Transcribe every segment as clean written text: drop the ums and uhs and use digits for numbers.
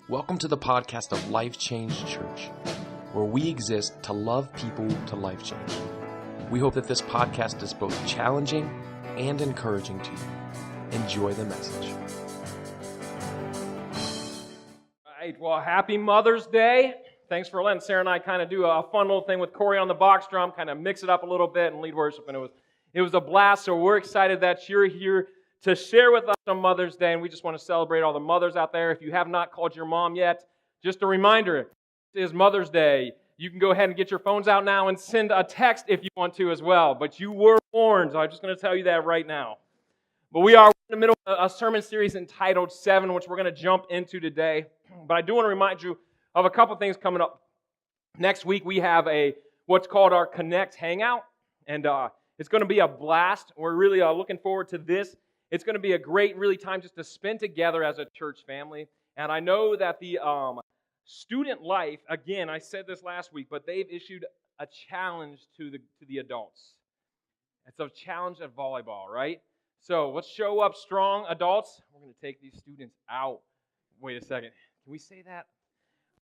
Welcome to the podcast of Life Change Church, where we exist to love people to life change. We hope that this podcast is both challenging and encouraging to you. Enjoy the message. All right, well, happy Mother's Day. Thanks for letting Sarah and I kind of do a fun little thing with Corey on the box drum, kind of mix it up a little bit and lead worship, and it was a blast. So we're excited that you're here to share with us on Mother's Day, and we just want to celebrate all the mothers out there. If you have not called your mom yet, just a reminder, it is Mother's Day. You can go ahead and get your phones out now and send a text if you want to as well, but you were warned, so I'm just going to tell you that right now. But we are in the middle of a sermon series entitled 7, which we're going to jump into today. But I do want to remind you of a couple things coming up. Next week, we have what's called our Connect Hangout, and it's going to be a blast. We're really looking forward to this. It's going to be a great, really time just to spend together as a church family. And I know that the student life, again, I said this last week, but they've issued a challenge to the adults. It's a challenge at volleyball, right? So let's show up strong, adults. We're going to take these students out. Wait a second. Can we say that?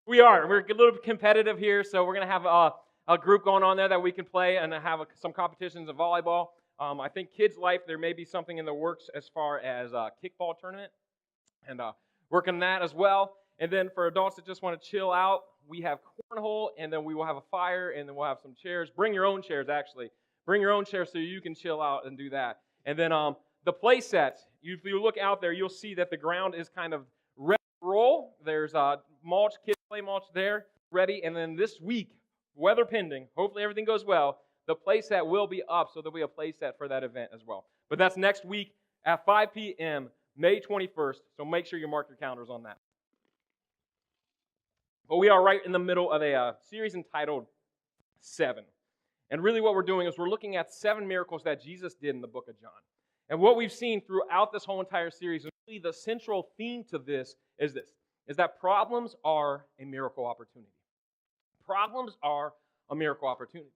We are. We're a little bit competitive here, so we're going to have a group going on there that we can play and have some competitions of volleyball. I think kids' life, there may be something in the works as far as a kickball tournament, and working on that as well. And then for adults that just want to chill out, we have cornhole, and then we will have a fire, and then we'll have some chairs. Bring your own chairs, actually. Bring your own chairs so you can chill out and do that. And then the play sets, if you look out there, you'll see that the ground is kind of ready to roll. There's mulch, kids play mulch there, ready. And then this week, weather pending, hopefully everything goes well, the play set will be up, so there'll be a play set for that event as well. But that's next week at 5 p.m., May 21st, so make sure you mark your calendars on that. But we are right in the middle of a series entitled 7. And really what we're doing is we're looking at 7 miracles that Jesus did in the book of John. And what we've seen throughout this whole entire series, and really the central theme to this, is that problems are a miracle opportunity. Problems are a miracle opportunity.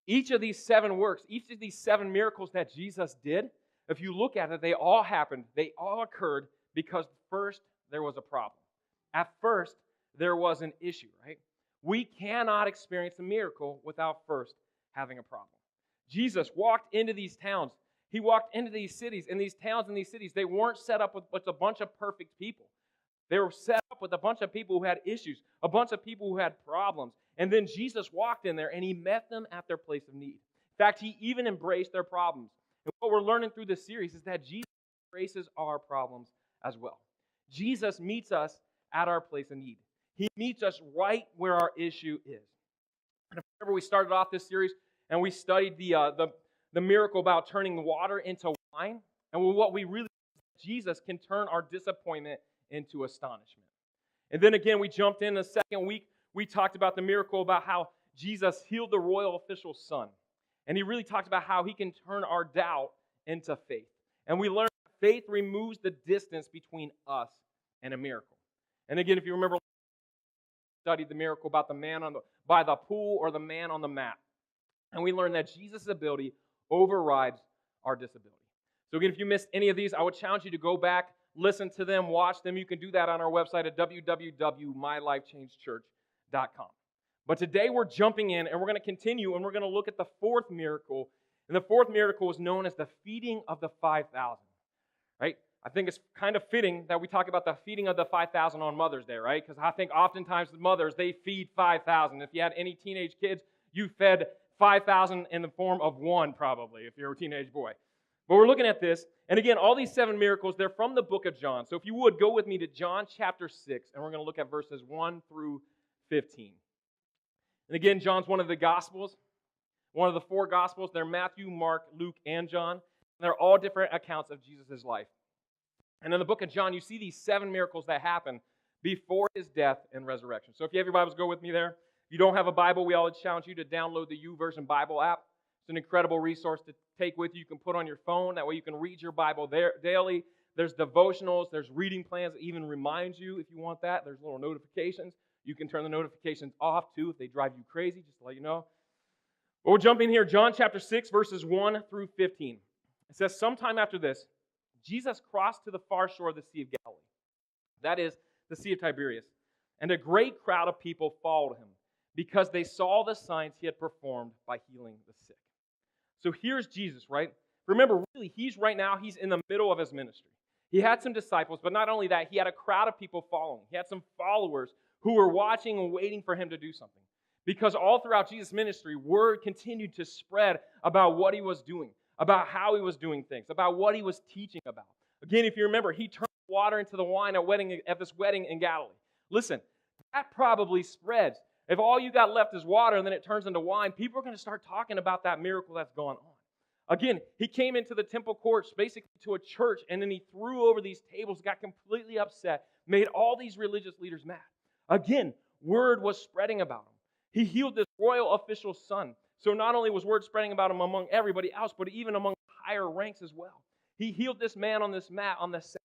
Each of these 7 works, each of these 7 miracles that Jesus did, if you look at it, they all happened, they all occurred because first there was a problem. At first, there was an issue, right? We cannot experience a miracle without first having a problem. Jesus walked into these towns. He walked into these cities, and these towns and these cities, they weren't set up with a bunch of perfect people. They were set up with a bunch of people who had issues, a bunch of people who had problems. And then Jesus walked in there, and he met them at their place of need. In fact, he even embraced their problems. And what we're learning through this series is that Jesus embraces our problems as well. Jesus meets us at our place of need. He meets us right where our issue is. And if remember, we started off this series, and we studied the miracle about turning water into wine. And what we really Jesus can turn our disappointment into astonishment. And then again, we jumped in the second week. We talked about the miracle about how Jesus healed the royal official's son. And he really talked about how he can turn our doubt into faith. And we learned that faith removes the distance between us and a miracle. And again, if you remember, we studied the miracle about the man by the pool or the man on the mat. And we learned that Jesus' ability overrides our disability. So again, if you missed any of these, I would challenge you to go back, listen to them, watch them. You can do that on our website at www.mylifechangechurch.com. But today we're jumping in, and we're going to continue, and we're going to look at the 4th miracle. And the 4th miracle is known as the feeding of the 5,000. Right? I think it's kind of fitting that we talk about the feeding of the 5,000 on Mother's Day, right? Because I think oftentimes the mothers, they feed 5,000. If you had any teenage kids, you fed 5,000 in the form of one, probably, if you're a teenage boy. But we're looking at this, and again, all these 7 miracles, they're from the book of John. So if you would, go with me to John chapter 6, and we're going to look at verses 1 through 15. And again, John's one of the Gospels, one of the 4 Gospels. They're Matthew, Mark, Luke, and John. And they're all different accounts of Jesus' life. And in the book of John, you see these 7 miracles that happen before his death and resurrection. So if you have your Bibles, go with me there. If you don't have a Bible, we always challenge you to download the YouVersion Bible app. It's an incredible resource to take with you. You can put on your phone. That way you can read your Bible there daily. There's devotionals. There's reading plans that even remind you if you want that. There's little notifications. You can turn the notifications off, too, if they drive you crazy, just to let you know. But we'll jump in here. John chapter 6, verses 1 through 15. It says, sometime after this, Jesus crossed to the far shore of the Sea of Galilee. That is, the Sea of Tiberias. and a great crowd of people followed him because they saw the signs he had performed by healing the sick. So here's Jesus, right? Remember, really, he's in the middle of his ministry. He had some disciples, but not only that, he had a crowd of people following. He had some followers who were watching and waiting for him to do something. Because all throughout Jesus' ministry, word continued to spread about what he was doing, about how he was doing things, about what he was teaching about. Again, if you remember, he turned water into the wine at this wedding in Galilee. Listen, that probably spreads. If all you got left is water and then it turns into wine, people are going to start talking about that miracle that's going on. Again, he came into the temple courts, basically to a church, and then he threw over these tables, got completely upset, made all these religious leaders mad. Again, word was spreading about him. He healed this royal official's son. So not only was word spreading about him among everybody else, but even among higher ranks as well. He healed this man on this mat on the Sabbath,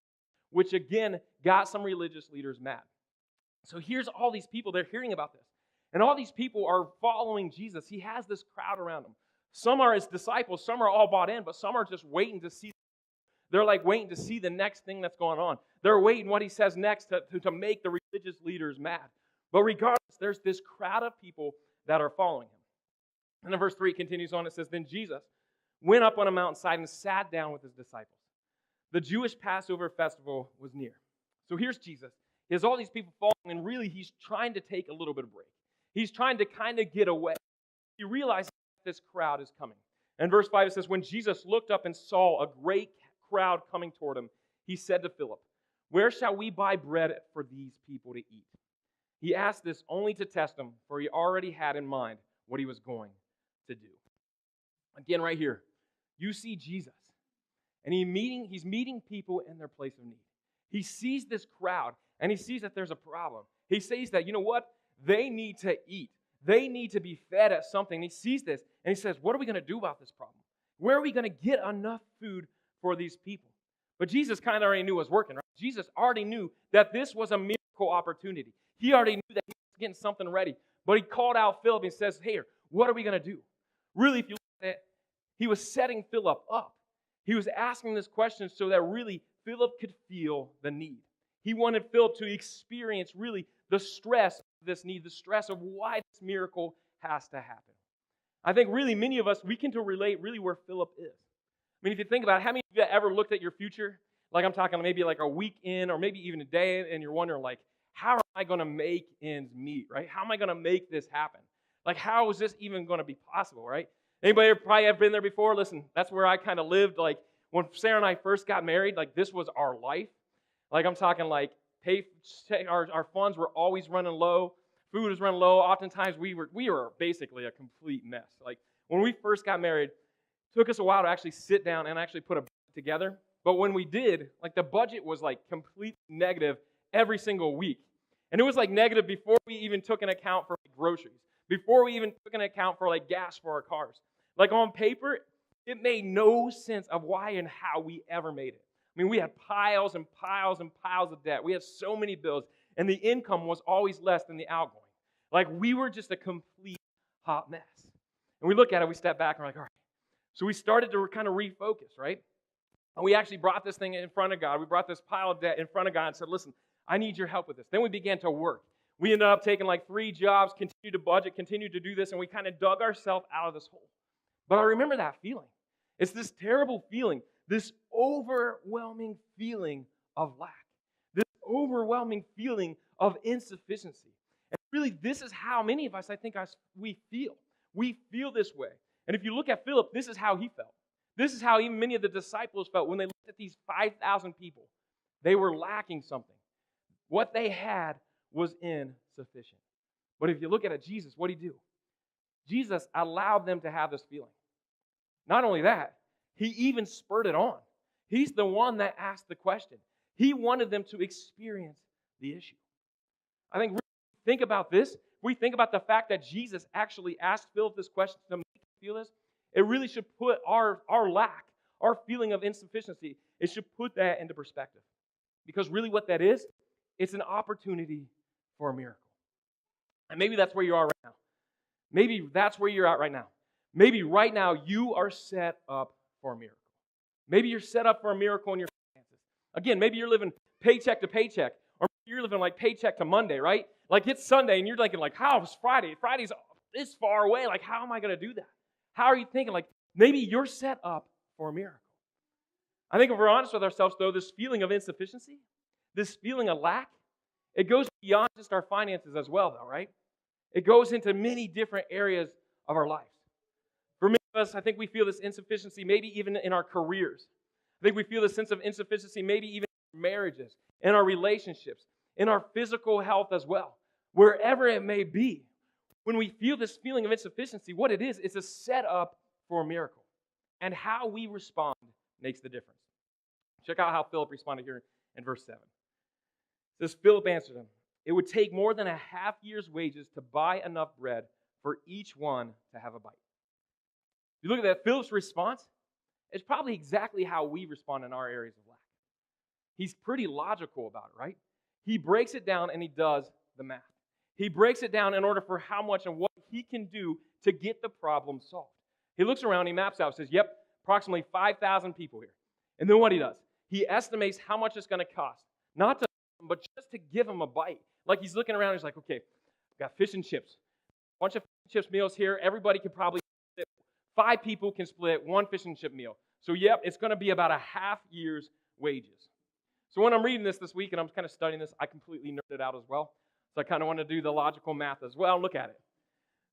which again got some religious leaders mad. So here's all these people, they're hearing about this. And all these people are following Jesus. He has this crowd around him. Some are his disciples, some are all bought in, but some are just waiting to see. They're like waiting to see the next thing that's going on. They're waiting what he says next to make the religious leaders mad. But regardless, there's this crowd of people that are following him. And in verse 3, it continues on. It says, Then Jesus went up on a mountainside and sat down with his disciples. The Jewish Passover festival was near. So here's Jesus. He has all these people following, and really he's trying to take a little bit of break. He's trying to kind of get away. He realizes this crowd is coming. And verse 5, it says, When Jesus looked up and saw a great crowd coming toward him, he said to Philip, Where shall we buy bread for these people to eat? He asked this only to test him, for he already had in mind what he was going to do. Again, right here, you see Jesus. And he's meeting people in their place of need. He sees this crowd, and he sees that there's a problem. He sees that, you know what? They need to eat. They need to be fed at something. He sees this, and he says, what are we going to do about this problem? Where are we going to get enough food for these people? But Jesus kind of already knew it was working, right? Jesus already knew that this was a miracle opportunity. He already knew that he was getting something ready. But he called out Philip and says, Hey, what are we going to do? Really, if you look at it, he was setting Philip up. He was asking this question so that really Philip could feel the need. He wanted Philip to experience really the stress of this need, the stress of why this miracle has to happen. I think really many of us, we can relate really where Philip is. I mean, if you think about it, how many of you have ever looked at your future? Like I'm talking maybe like a week in or maybe even a day in, and you're wondering like, how am I going to make ends meet, right? How am I going to make this happen? Like, how is this even going to be possible, right? Anybody probably have been there before? Listen, that's where I kind of lived. Like, when Sarah and I first got married, like, this was our life. Like, I'm talking like, our funds were always running low. Food was running low. Oftentimes, we were basically a complete mess. Like, when we first got married, it took us a while to actually sit down and actually put a budget together. But when we did, like, the budget was, like, completely negative every single week. And it was, like, negative before we even took an account for like, groceries, before we even took an account for, like, gas for our cars. Like, on paper, it made no sense of why and how we ever made it. I mean, we had piles and piles and piles of debt. We had so many bills, and the income was always less than the outgoing. Like, we were just a complete hot mess. And we look at it, we step back, and we're like, all right. So we started to kind of refocus, right? And we actually brought this thing in front of God. We brought this pile of debt in front of God and said, listen, I need your help with this. Then we began to work. We ended up taking like 3 jobs, continued to budget, continued to do this, and we kind of dug ourselves out of this hole. But I remember that feeling. It's this terrible feeling, this overwhelming feeling of lack, this overwhelming feeling of insufficiency. And really, this is how many of us, I think, we feel. We feel this way. And if you look at Philip, this is how he felt. This is how even many of the disciples felt when they looked at these 5,000 people. They were lacking something. What they had was insufficient. But if you look at it, Jesus, what did he do? Jesus allowed them to have this feeling. Not only that, he even spurred it on. He's the one that asked the question. He wanted them to experience the issue. I think think about this. We think about the fact that Jesus actually asked Philip this question to make him feel this. It really should put our lack, our feeling of insufficiency, it should put that into perspective. Because really what that is, it's an opportunity for a miracle. And maybe that's where you are right now. Maybe that's where you're at right now. Maybe right now you are set up for a miracle. Maybe you're set up for a miracle in your finances. Again, maybe you're living paycheck to paycheck. Or you're living like paycheck to Monday, right? Like it's Sunday and you're thinking like, how is Friday? Friday's this far away. Like, how am I going to do that? How are you thinking? Like, maybe you're set up for a miracle. I think if we're honest with ourselves, though, this feeling of insufficiency, this feeling of lack, it goes beyond just our finances as well, though, right? It goes into many different areas of our lives. For many of us, I think we feel this insufficiency maybe even in our careers. I think we feel this sense of insufficiency maybe even in our marriages, in our relationships, in our physical health as well. Wherever it may be, when we feel this feeling of insufficiency, what it is, it's a setup for a miracle. And how we respond makes the difference. Check out how Philip responded here in verse 7. It says, Philip answered him, "It would take more than a half year's wages to buy enough bread for each one to have a bite." If you look at that, Philip's response is probably exactly how we respond in our areas of lack. He's pretty logical about it, right? He breaks it down and he does the math. He breaks it down in order for how much and what he can do to get the problem solved. He looks around, he maps out, says, yep, approximately 5,000 people here. And then what he does, he estimates how much it's going to cost. Not to, but just to give them a bite. Like he's looking around, he's like, okay, I've got fish and chips. A bunch of fish and chips meals here. Everybody could probably split. 5 people can split one fish and chip meal. So yep, it's going to be about a half year's wages. So when I'm reading this week and I'm kind of studying this, I completely nerded out as well. So I kind of want to do the logical math as well. Look at it.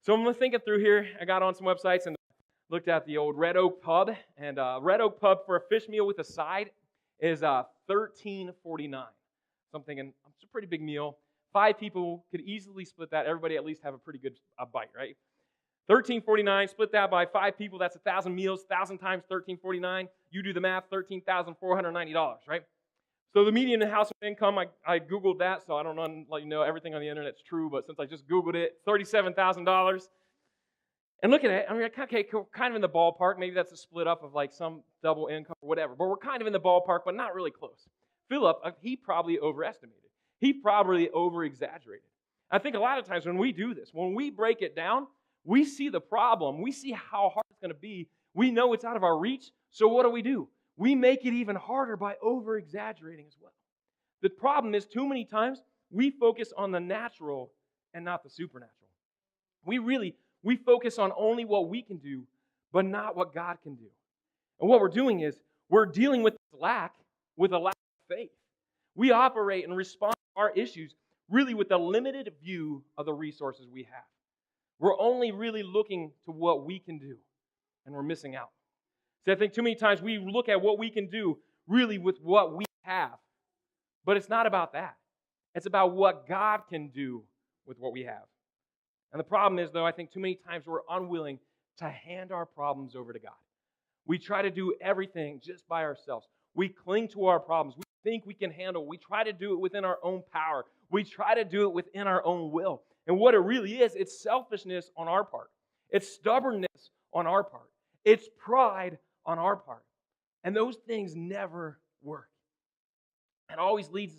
So I'm thinking through here. I got on some websites and looked at the old Red Oak Pub. And Red Oak Pub for a fish meal with a side is $13.49. So I'm thinking, it's a pretty big meal. 5 people could easily split that. Everybody at least have a pretty good bite, right? $13.49, split that by 5 people. That's 1,000 meals. 1,000 times $13.49. You do the math, $13,490, right? So the median household income, I Googled that, so I don't know, let you know everything on the internet's true, but since I just Googled it, $37,000. And look at it, I mean, okay, kind of in the ballpark. Maybe that's a split up of like some double income or whatever, but we're kind of in the ballpark, but not really close. Philip, he probably overestimated. He probably over-exaggerated. I think a lot of times when we do this, when we break it down, we see the problem. We see how hard it's going to be. We know it's out of our reach, so what do? We make it even harder by over-exaggerating as well. The problem is too many times we focus on the natural and not the supernatural. We focus on only what we can do, but not what God can do. And what we're doing is we're dealing with lack with a lack of faith. We operate and respond to our issues really with a limited view of the resources we have. We're only really looking to what we can do, and we're missing out. So I think too many times we look at what we can do really with what we have. But it's not about that. It's about what God can do with what we have. And the problem is, though, I think too many times we're unwilling to hand our problems over to God. We try to do everything just by ourselves. We cling to our problems. We think we can handle. We try to do it within our own power. We try to do it within our own will. And what it really is, it's selfishness on our part. It's stubbornness on our part. It's pride on our part. And those things never work. It always leads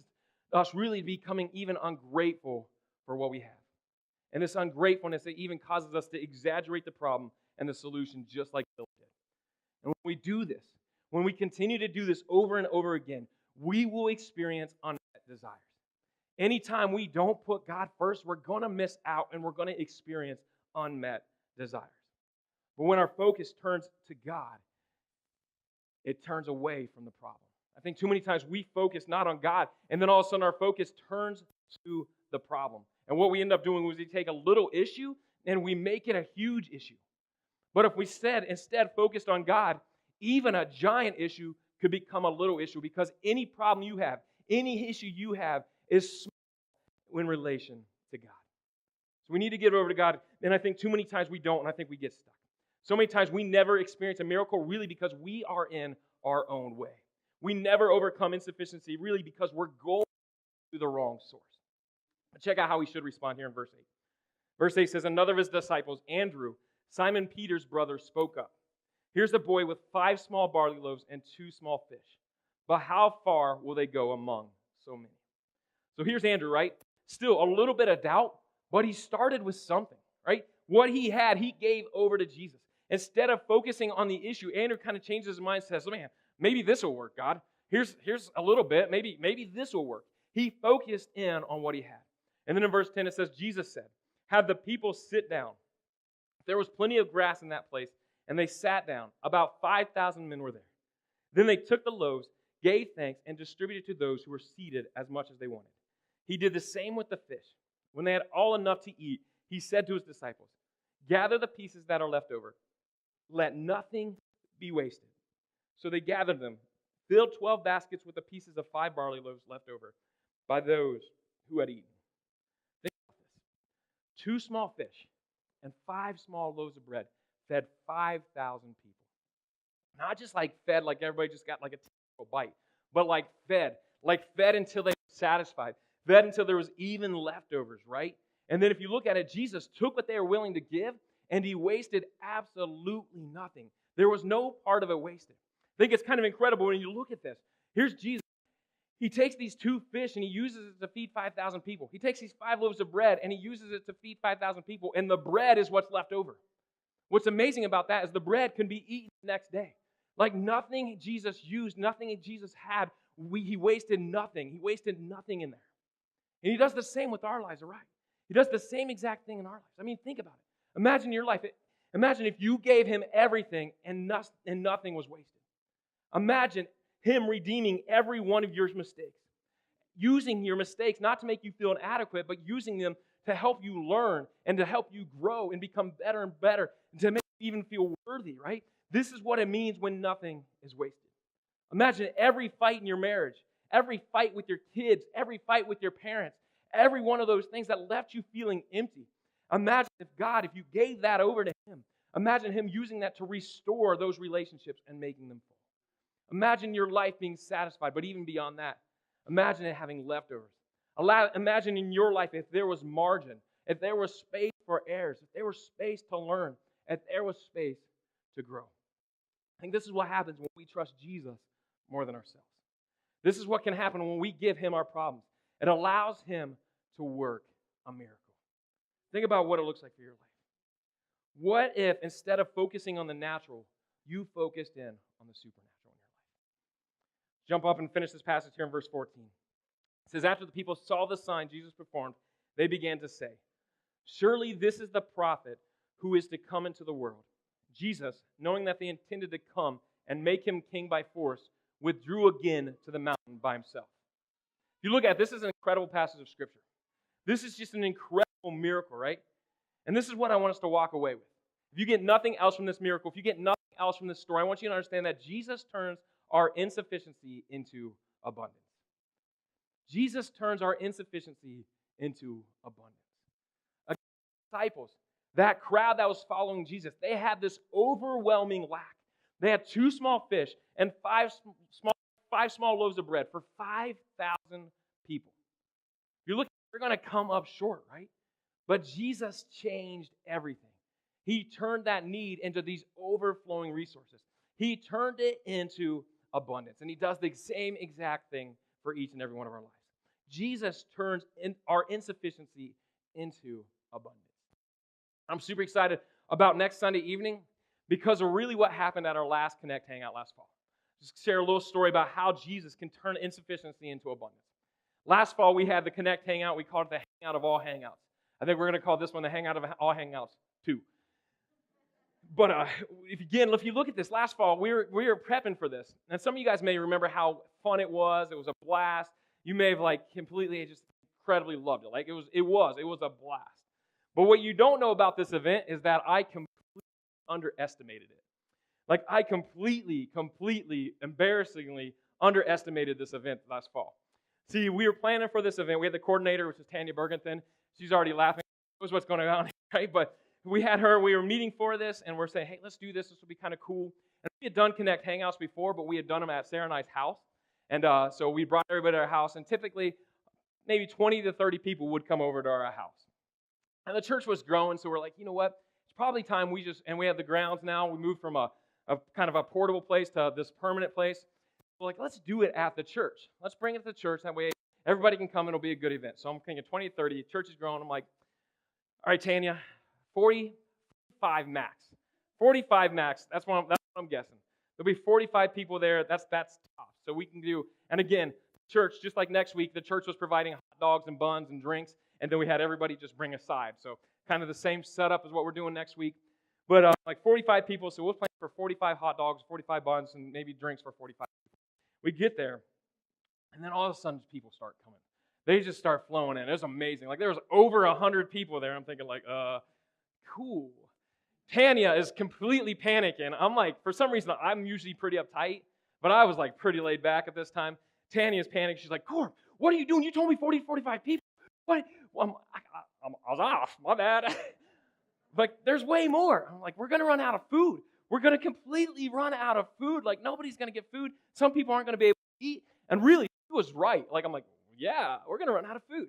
us really to becoming even ungrateful for what we have. And this ungratefulness, it even causes us to exaggerate the problem and the solution just like Philip did. And when we do this, when we continue to do this over and over again, we will experience unmet desires. Anytime we don't put God first, we're going to miss out and we're going to experience unmet desires. But when our focus turns to God, it turns away from the problem. I think too many times we focus not on God, and then all of a sudden our focus turns to the problem. And what we end up doing is we take a little issue and we make it a huge issue. But if we instead focused on God, even a giant issue could become a little issue because any problem you have, any issue you have is small in relation to God. So we need to give it over to God, and I think too many times we don't, and I think we get stuck. So many times we never experience a miracle really because we are in our own way. We never overcome insufficiency really because we're going to the wrong source. Check out how we should respond here in verse 8. Verse 8 says, another of his disciples, Andrew, Simon Peter's brother, spoke up. Here's a boy with 5 small barley loaves and 2 small fish. But how far will they go among so many? So here's Andrew, right? Still a little bit of doubt, but he started with something, right? What he had, he gave over to Jesus. Instead of focusing on the issue, Andrew kind of changes his mind and says, man, maybe this will work, God. Here's a little bit. Maybe this will work. He focused in on what he had. And then in verse 10 it says, Jesus said, have the people sit down. There was plenty of grass in that place, and they sat down. About 5,000 men were there. Then they took the loaves, gave thanks, and distributed to those who were seated as much as they wanted. He did the same with the fish. When they had all enough to eat, he said to his disciples, gather the pieces that are left over. Let nothing be wasted. So they gathered them, filled 12 baskets with the pieces of 5 barley loaves left over by those who had eaten. Think about this. 2 small fish and 5 small loaves of bread fed 5,000 people. Not just like fed like everybody just got like a typical bite, but like fed until they were satisfied, fed until there was even leftovers, right? And then if you look at it, Jesus took what they were willing to give and he wasted absolutely nothing. There was no part of it wasted. I think it's kind of incredible when you look at this. Here's Jesus. He takes these 2 fish and he uses it to feed 5,000 people. He takes these 5 loaves of bread and he uses it to feed 5,000 people, and the bread is what's left over. What's amazing about that is the bread can be eaten the next day. Like nothing Jesus used, nothing Jesus had, he wasted nothing. He wasted nothing in there. And he does the same with our lives, all right? He does the same exact thing in our lives. I mean, think about it. Imagine your life. Imagine if you gave him everything and nothing was wasted. Imagine him redeeming every one of your mistakes. Using your mistakes not to make you feel inadequate, but using them to help you learn and to help you grow and become better and better, and to make you even feel worthy, right? This is what it means when nothing is wasted. Imagine every fight in your marriage, every fight with your kids, every fight with your parents, every one of those things that left you feeling empty. Imagine if you gave that over to him. Imagine him using that to restore those relationships and making them full. Imagine your life being satisfied, but even beyond that, imagine it having leftovers. Imagine in your life if there was margin, if there was space for errors, if there was space to learn, if there was space to grow. I think this is what happens when we trust Jesus more than ourselves. This is what can happen when we give him our problems. It allows him to work a miracle. Think about what it looks like for your life. What if instead of focusing on the natural, you focused in on the supernatural in your life? Jump up and finish this passage here in verse 14. It says, after the people saw the sign Jesus performed, they began to say, surely this is the prophet who is to come into the world. Jesus, knowing that they intended to come and make him king by force, withdrew again to the mountain by himself. If you look at it, this is an incredible passage of Scripture. This is just an incredible miracle, right? And this is what I want us to walk away with. If you get nothing else from this miracle, if you get nothing else from this story, I want you to understand that Jesus turns our insufficiency into abundance. Jesus turns our insufficiency into abundance. Again, disciples, that crowd that was following Jesus, they had this overwhelming lack. They had 2 small fish and 5 small loaves of bread for 5,000 people. You're going to come up short, right? But Jesus changed everything. He turned that need into these overflowing resources. He turned it into abundance. And he does the same exact thing for each and every one of our lives. Jesus turns our insufficiency into abundance. I'm super excited about next Sunday evening because of really what happened at our last Connect Hangout last fall. Just share a little story about how Jesus can turn insufficiency into abundance. Last fall, we had the Connect Hangout. We called it the Hangout of all hangouts. I think we're going to call this one the Hangout of all hangouts too. But if you look at this, last fall, we were prepping for this. And some of you guys may remember how fun it was. It was a blast. You may have completely just incredibly loved it. It was a blast. But what you don't know about this event is that I completely underestimated it. I completely, embarrassingly underestimated this event last fall. See, we were planning for this event. We had the coordinator, which is Tanya Bergenthin. She's already laughing. She knows what's going on, right? But we had her. We were meeting for this, and we're saying, hey, let's do this. This will be kind of cool. And we had done Connect Hangouts before, but we had done them at Sarah and I's house. And so we brought everybody to our house, and typically maybe 20 to 30 people would come over to our house. And the church was growing, so we're like, you know what? It's probably time and we have the grounds now. We moved from a kind of a portable place to this permanent place. We're like, let's do it at the church. Let's bring it to the church. That way everybody can come and it'll be a good event. So I'm thinking 20, 30. Church is growing. I'm like, all right, Tanya, 45 max. 45 max. That's what I'm guessing. There'll be 45 people there. That's tough. So we can do, and again, church, just like next week, the church was providing hot dogs and buns and drinks, and then we had everybody just bring a side. So kind of the same setup as what we're doing next week. But like 45 people, so we'll plan for 45 hot dogs, 45 buns, and maybe drinks for 45 people. We get there, and then all of a sudden people start coming. They just start flowing in. It was amazing. Like there was over 100 people there. I'm thinking like, cool. Tanya is completely panicking. I'm like, for some reason, I'm usually pretty uptight, but I was like pretty laid back at this time. Tanya's panicking. She's like, Corb, what are you doing? You told me 40, 45 people. What? Well, I was off. My bad. Like, there's way more. I'm like, we're going to run out of food. We're going to completely run out of food. Like, nobody's going to get food. Some people aren't going to be able to eat. And really, she was right. Like, I'm like, yeah, we're going to run out of food.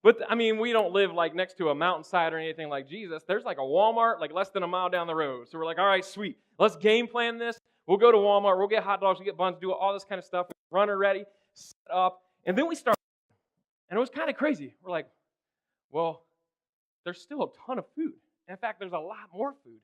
But, I mean, we don't live, like, next to a mountainside or anything like Jesus. There's, like, a Walmart, like, less than a mile down the road. So we're like, all right, sweet. Let's game plan this. We'll go to Walmart. We'll get hot dogs. We'll get buns, do all this kind of stuff. Runner ready, set up. And then we start. And it was kind of crazy. We're like, well, there's still a ton of food. In fact, there's a lot more food.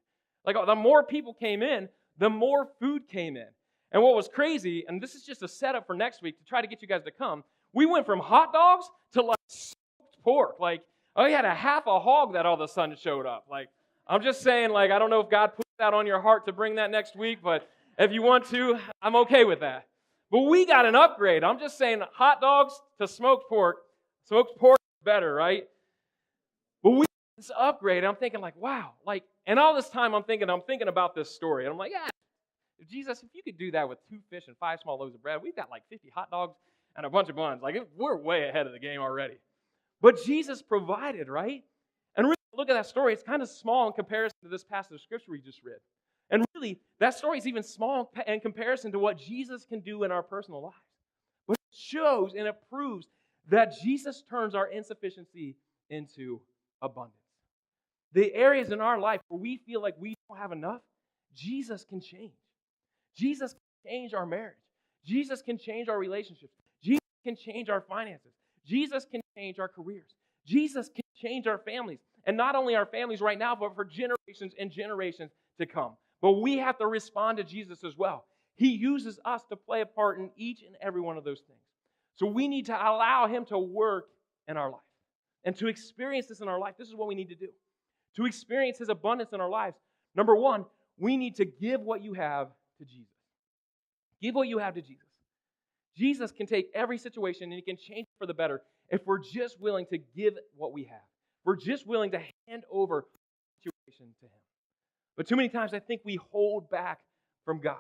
Like, the more people came in, the more food came in. And what was crazy, and this is just a setup for next week to try to get you guys to come, we went from hot dogs to, like, smoked pork. Like, I had a half a hog that all of a sudden showed up. Like, I'm just saying, like, I don't know if God put that on your heart to bring that next week, but if you want to, I'm okay with that. But we got an upgrade. I'm just saying hot dogs to smoked pork. Smoked pork is better, right? But we got this upgrade. I'm thinking like, wow. Like, and all this time I'm thinking about this story. And I'm like, yeah, Jesus, if you could do that with 2 fish and 5 small loaves of bread, we've got like 50 hot dogs and a bunch of buns. Like, we're way ahead of the game already. But Jesus provided, right? And really, look at that story. It's kind of small in comparison to this passage of Scripture we just read. And really, that story is even small in comparison to what Jesus can do in our personal lives. But it shows and it proves that Jesus turns our insufficiency into abundance. The areas in our life where we feel like we don't have enough, Jesus can change. Jesus can change our marriage. Jesus can change our relationships. Jesus can change our finances. Jesus can change our careers. Jesus can change our families. And not only our families right now, but for generations and generations to come. But we have to respond to Jesus as well. He uses us to play a part in each and every one of those things. So we need to allow Him to work in our life. And to experience this in our life, this is what we need to do. To experience His abundance in our lives, number one, we need to give what you have to Jesus. Give what you have to Jesus. Jesus can take every situation and He can change it for the better if we're just willing to give what we have. We're just willing to hand over the situation to Him. But too many times I think we hold back from God.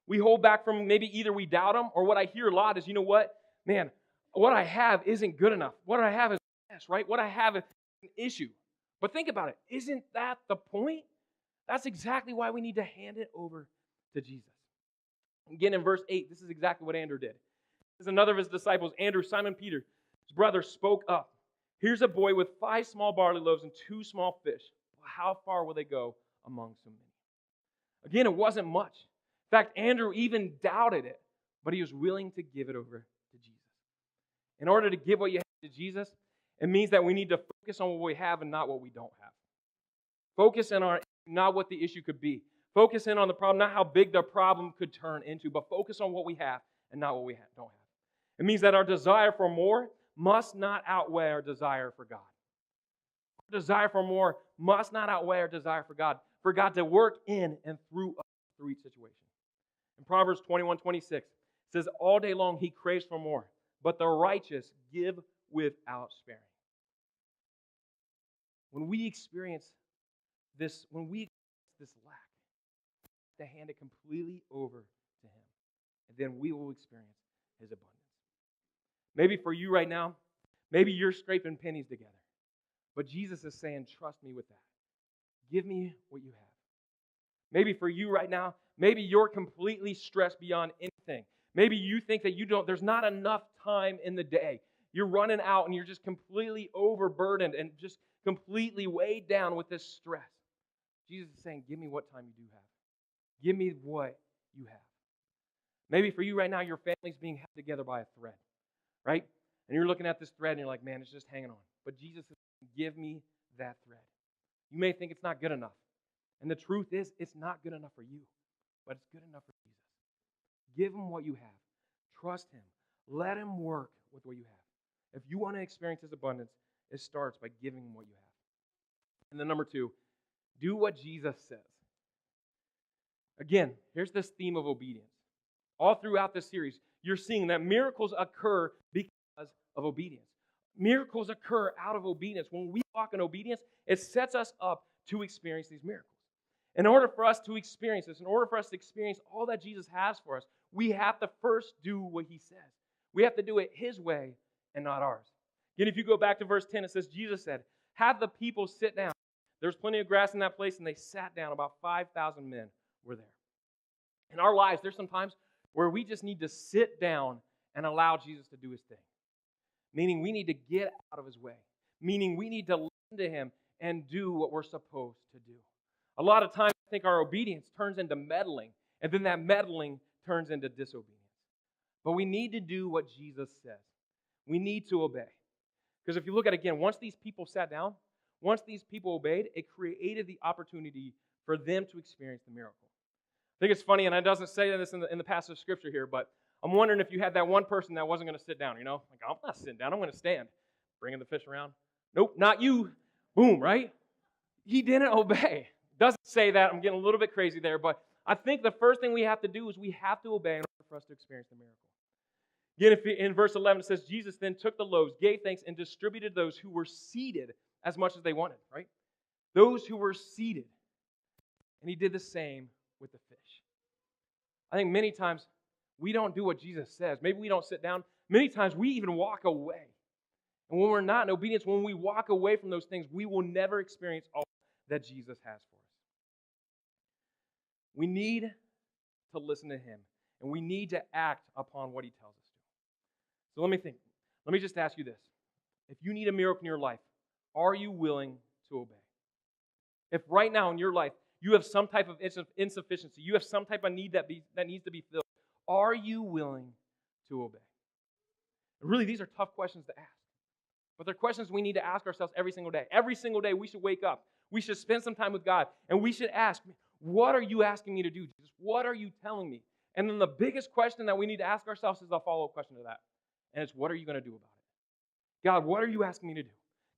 We hold back from maybe either we doubt Him, or what I hear a lot is, you know what? Man, what I have isn't good enough. What I have is mess, right? What I have is an issue. But think about it. Isn't that the point? That's exactly why we need to hand it over to Jesus. Again, in verse 8, this is exactly what Andrew did. This is another of his disciples, Andrew, Simon Peter, his brother, spoke up. Here's a boy with 5 small barley loaves and 2 small fish. Well, how far will they go among so many? Again, it wasn't much. In fact, Andrew even doubted it, but he was willing to give it over to Jesus. In order to give what you have to Jesus, it means that we need to focus on what we have and not what we don't have. Focus in on not what the issue could be. Focus in on the problem, not how big the problem could turn into, but focus on what we have and not what we don't have. It means that our desire for more must not outweigh our desire for God. Our desire for more must not outweigh our desire for God to work in and through us through each situation. In Proverbs 21:26, it says, all day long he craves for more, but the righteous give without sparing. When we experience this lack, to hand it completely over to Him. And then we will experience His abundance. Maybe for you right now, maybe you're scraping pennies together. But Jesus is saying, trust me with that. Give me what you have. Maybe for you right now, maybe you're completely stressed beyond anything. Maybe you think that there's not enough time in the day. You're running out and you're just completely overburdened and just completely weighed down with this stress. Jesus is saying, give me what time you do have. Give me what you have. Maybe for you right now, your family's being held together by a thread, right? And you're looking at this thread and you're like, man, it's just hanging on. But Jesus is saying, give me that thread. You may think it's not good enough. And the truth is, it's not good enough for you, but it's good enough for Jesus. Give Him what you have. Trust Him. Let him work with what you have. If you want to experience his abundance, it starts by giving him what you have. And then number 2, do what Jesus says. Again, here's this theme of obedience. All throughout this series, you're seeing that miracles occur because of obedience. Miracles occur out of obedience. When we walk in obedience, it sets us up to experience these miracles. In order for us to experience this, in order for us to experience all that Jesus has for us, we have to first do what he says. We have to do it his way and not ours. Again, if you go back to verse 10, it says, Jesus said, have the people sit down. There's plenty of grass in that place, and they sat down. About 5,000 men were there. In our lives, there's some times where we just need to sit down and allow Jesus to do his thing. Meaning we need to get out of his way. Meaning we need to listen to him and do what we're supposed to do. A lot of times I think our obedience turns into meddling, and then that meddling turns into disobedience. But we need to do what Jesus says. We need to obey. Because if you look at it again, once these people sat down, once these people obeyed, it created the opportunity for them to experience the miracle. I think it's funny, and it doesn't say this in the passage of Scripture here, but I'm wondering if you had that one person that wasn't going to sit down, Like, I'm not sitting down, I'm going to stand. Bringing the fish around. Nope, not you. Boom, right? He didn't obey. Doesn't say that. I'm getting a little bit crazy there, but I think the first thing we have to do is we have to obey in order for us to experience the miracle. Again, in verse 11, it says, Jesus then took the loaves, gave thanks, and distributed those who were seated as much as they wanted, right? Those who were seated. And he did the same with the fish. I think many times we don't do what Jesus says. Maybe we don't sit down. Many times we even walk away. And when we're not in obedience, when we walk away from those things, we will never experience all that Jesus has for us. We need to listen to him, and we need to act upon what he tells us to. So let me think. Let me just ask you this. If you need a miracle in your life, are you willing to obey? If right now in your life you have some type of insufficiency, you have some type of need that needs to be filled, are you willing to obey? And really, these are tough questions to ask. But they're questions we need to ask ourselves every single day. Every single day we should wake up. We should spend some time with God. And we should ask, what are you asking me to do, Jesus? What are you telling me? And then the biggest question that we need to ask ourselves is the follow-up question to that. And it's, what are you going to do about it? God, what are you asking me to do?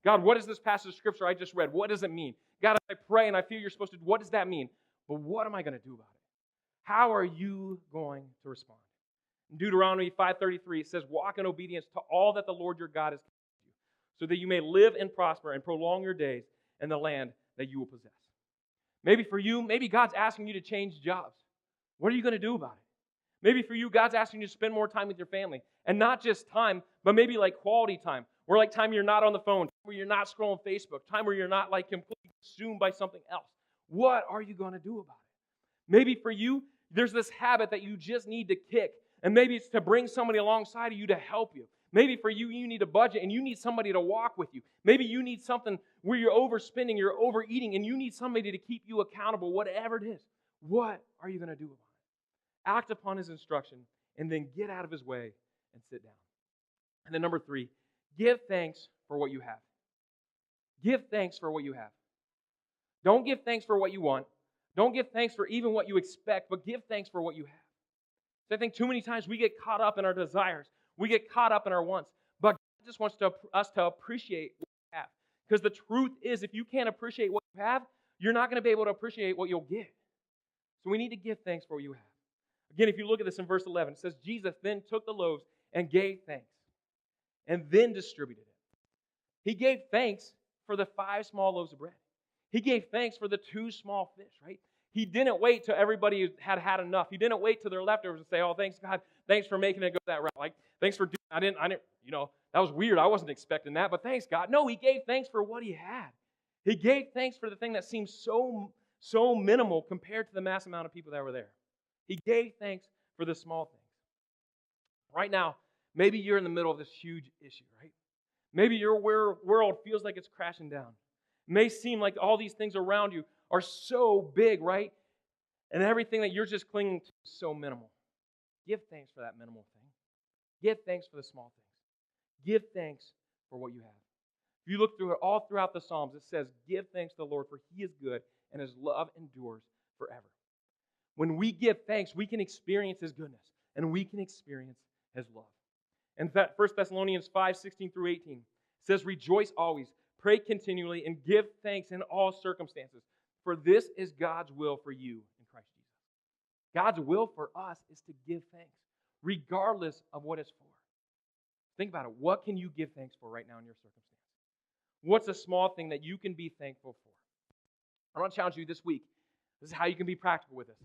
God, what is this passage of Scripture I just read? What does it mean? God, I pray and I feel you're supposed to do. What does that mean? But what am I going to do about it? How are you going to respond? In Deuteronomy 5:33, it says, walk in obedience to all that the Lord your God has commanded you, so that you may live and prosper and prolong your days in the land that you will possess. Maybe for you, maybe God's asking you to change jobs. What are you going to do about it? Maybe for you, God's asking you to spend more time with your family. And not just time, but maybe like quality time. Or like time you're not on the phone, time where you're not scrolling Facebook, time where you're not like completely consumed by something else. What are you going to do about it? Maybe for you, there's this habit that you just need to kick. And maybe it's to bring somebody alongside of you to help you. Maybe for you, you need a budget and you need somebody to walk with you. Maybe you need something where you're overspending, you're overeating, and you need somebody to keep you accountable, whatever it is. What are you going to do about it? Act upon his instruction and then get out of his way and sit down. And then number 3, give thanks for what you have. Give thanks for what you have. Don't give thanks for what you want. Don't give thanks for even what you expect, but give thanks for what you have. So I think too many times we get caught up in our desires. We get caught up in our wants. But God just wants us to appreciate what we have. Because the truth is, if you can't appreciate what you have, you're not going to be able to appreciate what you'll get. So we need to give thanks for what you have. Again, if you look at this in verse 11, it says, Jesus then took the loaves and gave thanks and then distributed it. He gave thanks for the 5 small loaves of bread. He gave thanks for the 2 small fish, right? He didn't wait till everybody had had enough. He didn't wait till their leftovers and say, oh, thanks, God. Thanks for making it go that route. Like, thanks for doing I didn't, that was weird. I wasn't expecting that, but thanks, God. No, he gave thanks for what he had. He gave thanks for the thing that seemed so minimal compared to the mass amount of people that were there. He gave thanks for the small things. Right now, maybe you're in the middle of this huge issue, right? Maybe your world feels like it's crashing down. It may seem like all these things around you are so big, right? And everything that you're just clinging to is so minimal. Give thanks for that minimal thing. Give thanks for the small things. Give thanks for what you have. If you look through it all throughout the Psalms, it says, give thanks to the Lord, for he is good, and his love endures forever. When we give thanks, we can experience his goodness, and we can experience his love. And that 1 Thessalonians 5:16-18 says, rejoice always, pray continually, and give thanks in all circumstances, for this is God's will for you in Christ Jesus. God's will for us is to give thanks, regardless of what it's for. Think about it. What can you give thanks for right now in your circumstance? What's a small thing that you can be thankful for? I want to challenge you this week. This is how you can be practical with this.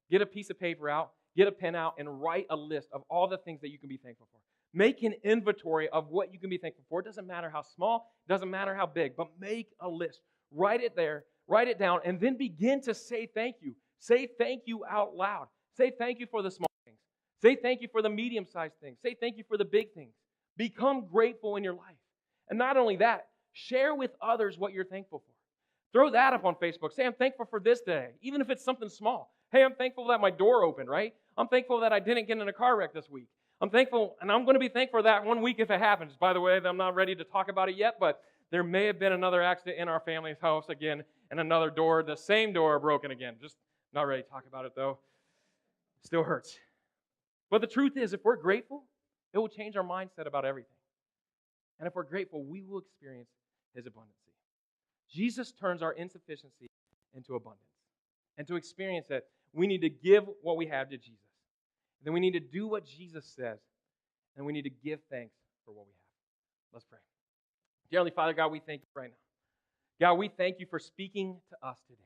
Get a piece of paper out, get a pen out, and write a list of all the things that you can be thankful for. Make an inventory of what you can be thankful for. It doesn't matter how small, it doesn't matter how big, but make a list. Write it there, write it down, and then begin to say thank you. Say thank you out loud. Say thank you for the small things. Say thank you for the medium-sized things. Say thank you for the big things. Become grateful in your life. And not only that, share with others what you're thankful for. Throw that up on Facebook. Say, I'm thankful for this day, even if it's something small. Hey, I'm thankful that my door opened, right? I'm thankful that I didn't get in a car wreck this week. I'm thankful, and I'm going to be thankful for that one week if it happens. By the way, I'm not ready to talk about it yet, but there may have been another accident in our family's house again, and another door, the same door broken again. Just not ready to talk about it, though. Still hurts. But the truth is, if we're grateful, it will change our mindset about everything. And if we're grateful, we will experience His abundance. Jesus turns our insufficiency into abundance. And to experience it, we need to give what we have to Jesus. Then we need to do what Jesus says. And we need to give thanks for what we have. Let's pray. Dear Heavenly Father, God, we thank you right now. God, we thank you for speaking to us today.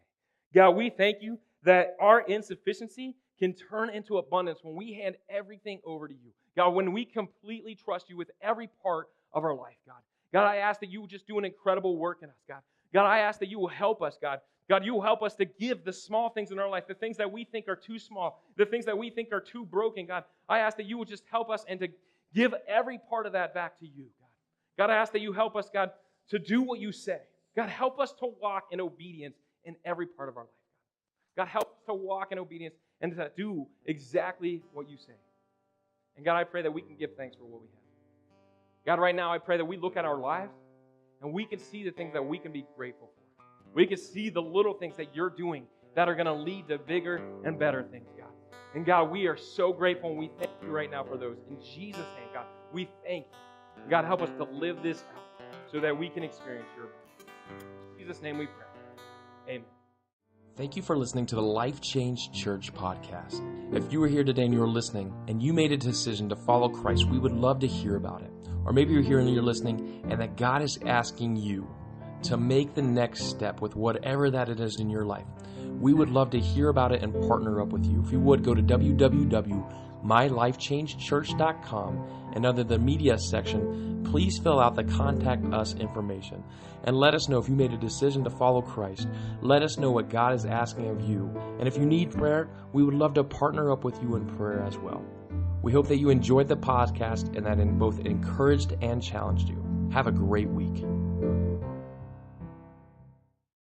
God, we thank you that our insufficiency can turn into abundance when we hand everything over to you. God, when we completely trust you with every part of our life, God. God, I ask that you will just do an incredible work in us, God. God, I ask that you will help us, God. God, you will help us to give the small things in our life, the things that we think are too small, the things that we think are too broken, God. I ask that you will just help us and to give every part of that back to you, God. God, I ask that you help us, God, to do what you say. God, help us to walk in obedience in every part of our life, God. God, help us to walk in obedience and to do exactly what you say. And God, I pray that we can give thanks for what we have. God, right now I pray that we look at our lives and we can see the things that we can be grateful for. We can see the little things that you're doing that are going to lead to bigger and better things, God. And God, we are so grateful and we thank you right now for those. In Jesus' name, God, we thank you. God, help us to live this out so that we can experience your abundance. In Jesus' name we pray. Amen. Thank you for listening to the Life Change Church podcast. If you were here today and you were listening and you made a decision to follow Christ, we would love to hear about it. Or maybe you're here and you're listening and that God is asking you to make the next step with whatever that it is in your life. We would love to hear about it and partner up with you. If you would, go to www.mylifechangechurch.com and under the media section, please fill out the contact us information and let us know if you made a decision to follow Christ. Let us know what God is asking of you. And if you need prayer, we would love to partner up with you in prayer as well. We hope that you enjoyed the podcast and that it both encouraged and challenged you. Have a great week.